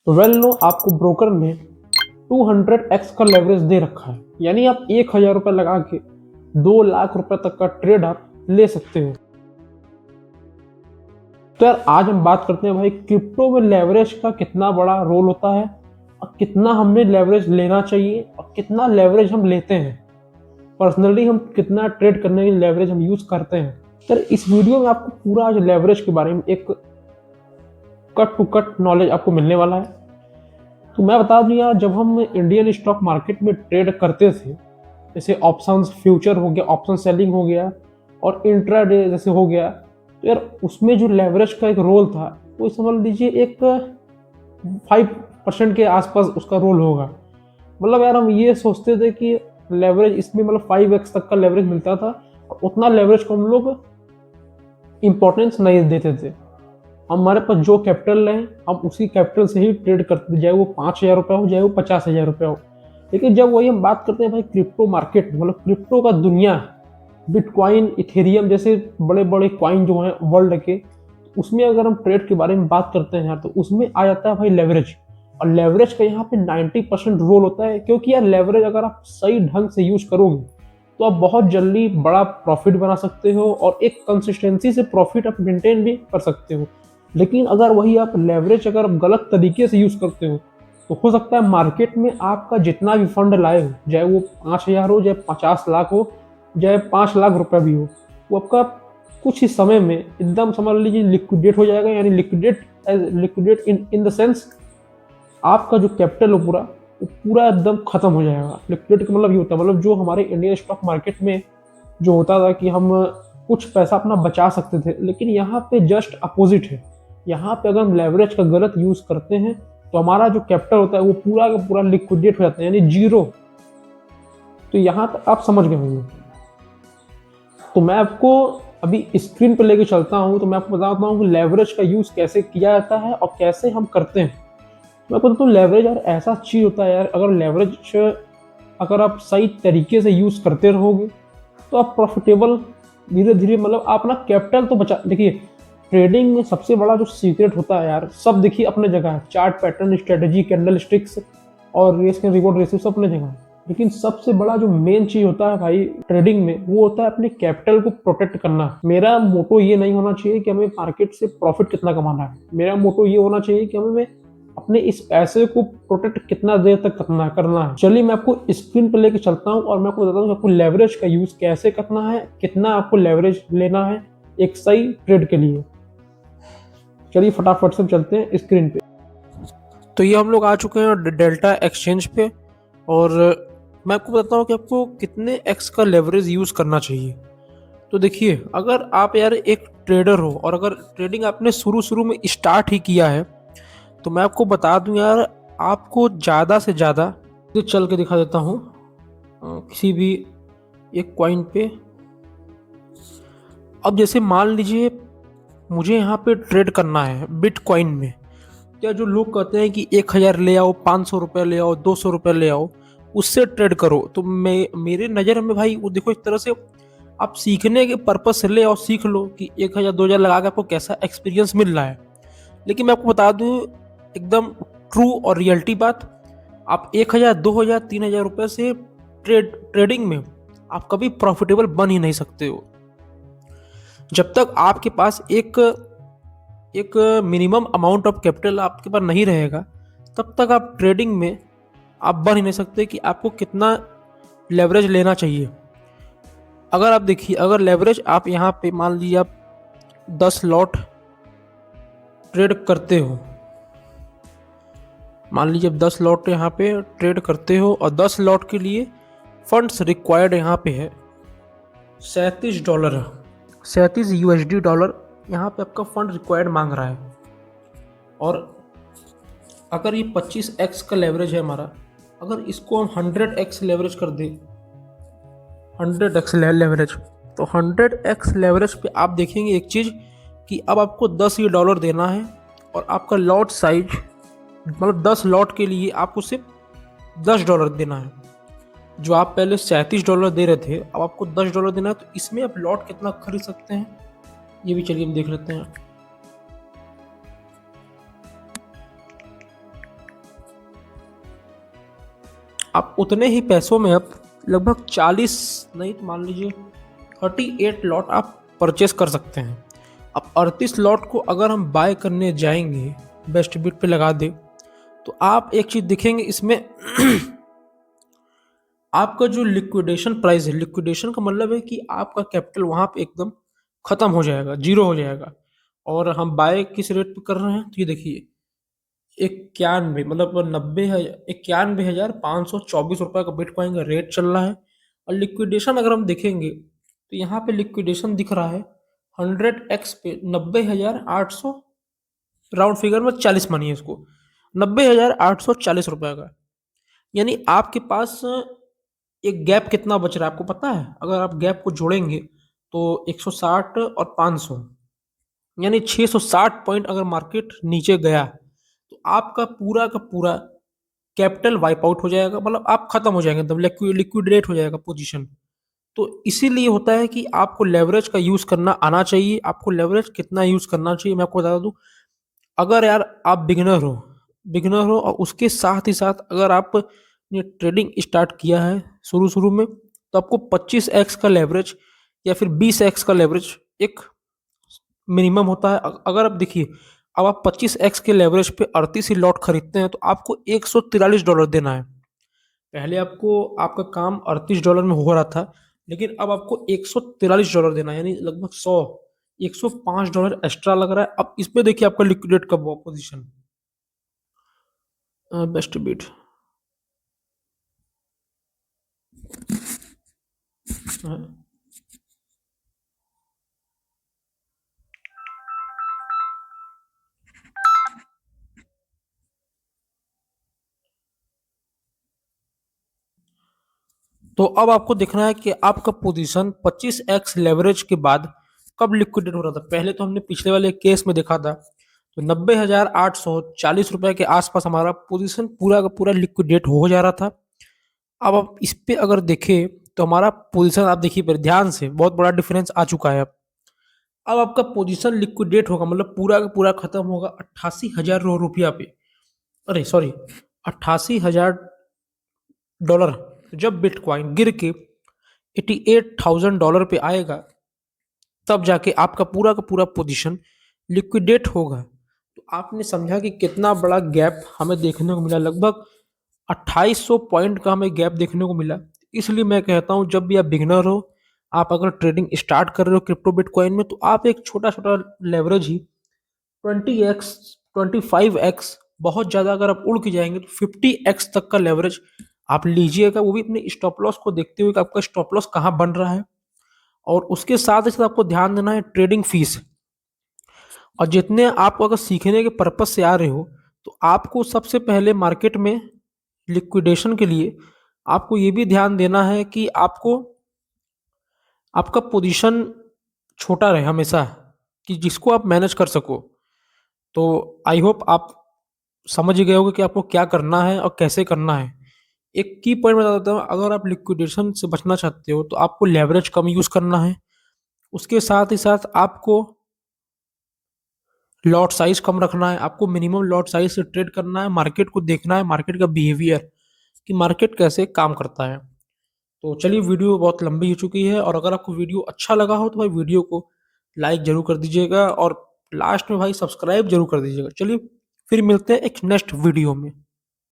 तो well no आपको broker ने 200x का लेवरेज दे रखा है, यानी आप 1000 रुपये लगा के 2 लाख रुपए तक का ट्रेड आप ले सकते हो। तो यार आज हम बात करते हैं भाई क्रिप्टो में लेवरेज का कितना बड़ा रोल होता है और कितना हमने लेवरेज लेना चाहिए और कितना लेवरेज हम लेते हैं। पर्सनली हम कितना ट्रेड करने के लिए लेवरेज हम यूज करते हैं। सर इस वीडियो में आपको पूरा आज लेवरेज के बारे में एक कट टू कट नॉलेज आपको मिलने वाला है। तो मैं बता दूं यार, जब हम इंडियन स्टॉक मार्केट में ट्रेड करते थे, जैसे ऑप्शंस फ्यूचर हो गया, ऑप्शन सेलिंग हो गया और इंट्राडे जैसे हो गया, तो यार उसमें जो लेवरेज का एक रोल था वो समझ लीजिए एक 5% के आसपास उसका रोल होगा। मतलब यार हम ये सोचते थे कि लेवरेज इसमें मतलब 5x तक का लेवरेज मिलता था और उतना लेवरेज को हम लोग इंपॉर्टेंस नहीं देते थे। हमारे पास जो कैपिटल है हम उसी कैपिटल से ही ट्रेड करते थे, चाहे वो 5,000 रुपये हो चाहे वो 50,000 रुपये हो। लेकिन जब वही हम बात करते हैं भाई क्रिप्टो मार्केट, मतलब क्रिप्टो का दुनिया, बिटकॉइन इथेरियम जैसे बड़े बड़े कॉइन जो हैं वर्ल्ड के, उसमें अगर हम ट्रेड के बारे में बात करते हैं तो उसमें आ जाता है भाई लेवरेज। और लेवरेज का यहाँ पे 90% रोल होता है, क्योंकि यार लेवरेज अगर आप सही ढंग से यूज करोगे तो आप बहुत जल्दी बड़ा प्रॉफिट बना सकते हो और एक कंसिस्टेंसी से प्रॉफिट आप मेंटेन भी कर सकते हो। लेकिन अगर वही आप लेवरेज अगर आप गलत तरीके से यूज करते हो तो हो सकता है मार्केट में आपका जितना भी फंड लाए हो, चाहे वो 5,000 हो, चाहे 50 लाख हो, चाहे 5 लाख रुपए भी हो, वो आपका कुछ ही समय में एकदम समझ लीजिए लिक्विडेट हो जाएगा। यानी लिक्विडेट इन द सेंस आपका जो कैपिटल हो पूरा वो पूरा एकदम खत्म हो जाएगा। लिक्विडेट का मतलब ये होता है, मतलब जो हमारे इंडियन स्टॉक मार्केट में जो होता था कि हम कुछ पैसा अपना बचा सकते थे, लेकिन यहाँ पे जस्ट अपोजिट है। यहाँ पे अगर हम लेवरेज का गलत यूज करते हैं तो हमारा जो कैपिटल होता है वो पूरा का पूरा लिक्विडेट हो जाता है, यानी जीरो। तो यहाँ तक आप समझ गए होंगे। तो मैं आपको अभी स्क्रीन पर लेके चलता हूँ, तो मैं आपको बताता हूँ कि लेवरेज का यूज कैसे किया जाता है और कैसे हम करते हैं। मैं आपको बताता हूँ लेवरेज यार ऐसा चीज होता है यार, अगर लेवरेज अगर आप सही तरीके से यूज करते रहोगे तो आप प्रॉफिटेबल धीरे धीरे, मतलब आप ना कैपिटल तो बचा। देखिए ट्रेडिंग में सबसे बड़ा जो सीक्रेट होता है यार, सब देखिए अपने जगह है, chart pattern, strategy, candle sticks और रिस्क एंड रिवॉर्ड रेशियो सब अपने जगह है। लेकिन सबसे बड़ा जो मेन चीज होता है भाई ट्रेडिंग में, वो होता है अपने कैपिटल को प्रोटेक्ट करना। मेरा मोटो ये नहीं होना चाहिए कि हमें मार्केट से प्रॉफिट कितना कमाना है, मेरा मोटो ये होना चाहिए कि हमें अपने इस पैसे को प्रोटेक्ट कितना देर तक करना है। चलिए मैं आपको स्क्रीन पर लेके चलता हूँ और मैं आपको बताता हूँ कि आपको लेवरेज का यूज कैसे करना है, कितना आपको लेवरेज लेना है एक सही ट्रेड के लिए। चलिए फटाफट से चलते हैं स्क्रीन पे। तो ये हम लोग आ चुके हैं डेल्टा एक्सचेंज पे और मैं आपको बताता हूँ कि आपको कितने एक्स का लेवरेज यूज करना चाहिए। तो देखिए अगर आप यार एक ट्रेडर हो और अगर ट्रेडिंग आपने शुरू शुरू में स्टार्ट ही किया है, तो मैं आपको बता दूं यार, आपको ज़्यादा से ज़्यादा ये चल के दिखा देता हूँ किसी भी एक कॉइन पे। अब जैसे मान लीजिए मुझे यहाँ पे ट्रेड करना है बिटकॉइन में, क्या जो लोग कहते हैं कि 1,000 ले आओ, 500 रुपये ले आओ, 200 रुपये ले आओ, उससे ट्रेड करो, तो मैं मेरे नज़र में भाई वो देखो एक तरह से आप सीखने के पर्पज से ले आओ, सीख लो कि 1,000 2,000 लगा के आपको कैसा एक्सपीरियंस मिल रहा है। लेकिन मैं आपको बता दूं एकदम ट्रू और रियलिटी बात, आप 1,000 2,000 3,000 रुपये से ट्रेडिंग में आप कभी प्रॉफिटेबल बन ही नहीं सकते हो। जब तक आपके पास एक एक मिनिमम अमाउंट ऑफ कैपिटल आपके पास नहीं रहेगा, तब तक आप ट्रेडिंग में आप बन ही नहीं सकते कि आपको कितना लेवरेज लेना चाहिए। अगर आप देखिए, अगर लेवरेज आप यहाँ पे मान लीजिए आप 10 लॉट ट्रेड करते हो, मान लीजिए 10 लॉट यहाँ पे ट्रेड करते हो और 10 लॉट के लिए फंड्स रिक्वायर्ड यहाँ पे है $37, 37 USD डॉलर यहाँ पे आपका फंड रिक्वायर्ड मांग रहा है। और अगर ये 25x का लेवरेज है हमारा, अगर इसको हम 100x लेवरेज कर दें, 100x लेवरेज, तो 100x लेवरेज पे आप देखेंगे एक चीज़ कि अब आपको $10 देना है और आपका लॉट साइज, मतलब 10 लॉट के लिए आपको सिर्फ $10 देना है। जो आप पहले $37 दे रहे थे, अब आपको $10 देना है। तो इसमें आप लॉट कितना खरीद सकते हैं ये भी चलिए हम देख लेते हैं। आप उतने ही पैसों में आप लगभग 40 नहीं तो मान लीजिए 38 लॉट आप परचेस कर सकते हैं। अब 38 लॉट को अगर हम बाय करने जाएंगे, बेस्ट बिट पे लगा दे, तो आप एक चीज़ दिखेंगे इसमें आपका जो लिक्विडेशन प्राइस है, लिक्विडेशन का मतलब है कि आपका कैपिटल वहाँ पे एकदम खत्म हो जाएगा, जीरो हो जाएगा। और हम बाय किस रेट पे कर रहे हैं, तो ये देखिए 91 मतलब 91,524 का बिटकॉइन का रेट चल रहा है। और लिक्विडेशन अगर हम देखेंगे तो यहाँ पे लिक्विडेशन दिख रहा है 100x पे 90,800, राउंड फिगर में 40 मानिए इसको, 90,840 रुपये का। यानी आपके पास एक गैप कितना बच रहा है आपको पता है? अगर आप गैप को जोड़ेंगे तो 160 और 500 यानी 660 पॉइंट अगर मार्केट नीचे गया तो आपका पूरा का पूरा कैपिटल वाइप आउट हो जाएगा, मतलब आप खत्म हो जाएंगे, एकदम लिक्विडेट हो जाएगा पोजीशन। तो इसीलिए होता है कि आपको लेवरेज का यूज करना आना चाहिए। आपको लेवरेज कितना यूज करना चाहिए मैं आपको बता दूं। अगर यार आप बिगिनर हो और उसके साथ ही साथ अगर आप ने ट्रेडिंग स्टार्ट किया है शुरू शुरू में, तो आपको 25x का लेवरेज या फिर 20x का लेवरेज एक मिनिमम होता है। अगर आप देखिए, अब आप 25x के लेवरेज पे 38 ही लॉट खरीदते हैं तो आपको $143 देना है। पहले आपको आपका काम $38 में हो रहा था, लेकिन अब आपको $143 देना है, यानी लगभग 105 डॉलर एक्स्ट्रा लग रहा है। अब इस पे देखिए आपका लिक्विडेट कब हुआ पोजीशन, बेस्ट बिट। तो अब आपको देखना है कि आपका पोजीशन 25x लेवरेज के बाद कब लिक्विडेट हो रहा था। पहले तो हमने पिछले वाले केस में देखा था, तो 90,840 रुपए के आसपास हमारा पोजीशन पूरा का पूरा लिक्विडेट हो जा रहा था। अब आप इस पे अगर देखें तो हमारा पोजीशन आप देखिए पर ध्यान से, बहुत बड़ा डिफरेंस आ चुका है। अब आपका पोजीशन लिक्विडेट होगा, मतलब पूरा का पूरा खत्म होगा 88,000 रुपया पे, अरे सॉरी 88,000 डॉलर। जब बिटकॉइन गिर के $88,000 पे आएगा तब जाके आपका पूरा का पूरा पोजीशन लिक्विडेट होगा। तो आपने समझा कि कितना बड़ा गैप हमें देखने को मिला, लगभग 2800 पॉइंट का हमें गैप देखने को मिला। इसलिए मैं कहता हूँ जब भी आप बिगनर हो, आप अगर ट्रेडिंग स्टार्ट कर रहे हो क्रिप्टो बिटकॉइन में, तो आप एक छोटा छोटा लेवरेज ही 20x 25x, बहुत ज़्यादा अगर आप उड़ के जाएंगे तो 50x तक का लेवरेज आप लीजिएगा। वो भी अपने स्टॉप लॉस को देखते हुए कि आपका स्टॉप लॉस कहाँ बन रहा है। और उसके साथ ही साथ आपको ध्यान देना है ट्रेडिंग फीस। और जितने आप अगर सीखने के पर्पज से आ रहे हो, तो आपको सबसे पहले मार्केट में लिक्विडेशन के लिए आपको ये भी ध्यान देना है कि आपको आपका पोजीशन छोटा रहे हमेशा, कि जिसको आप मैनेज कर सको। तो आई होप आप समझ गए होगे कि आपको क्या करना है और कैसे करना है। एक की पॉइंट बता देता हूँ, अगर आप लिक्विडेशन से बचना चाहते हो तो आपको लेवरेज कम यूज करना है। उसके साथ ही साथ आपको लॉट साइज कम रखना है, आपको मिनिमम लॉट साइज से ट्रेड करना है, मार्केट को देखना है, मार्केट का बिहेवियर कि मार्केट कैसे काम करता है। तो चलिए, वीडियो बहुत लंबी हो चुकी है, और अगर आपको वीडियो अच्छा लगा हो तो भाई वीडियो को लाइक जरूर कर दीजिएगा और लास्ट में भाई सब्सक्राइब जरूर कर दीजिएगा। चलिए फिर मिलते हैं एक नेक्स्ट वीडियो में।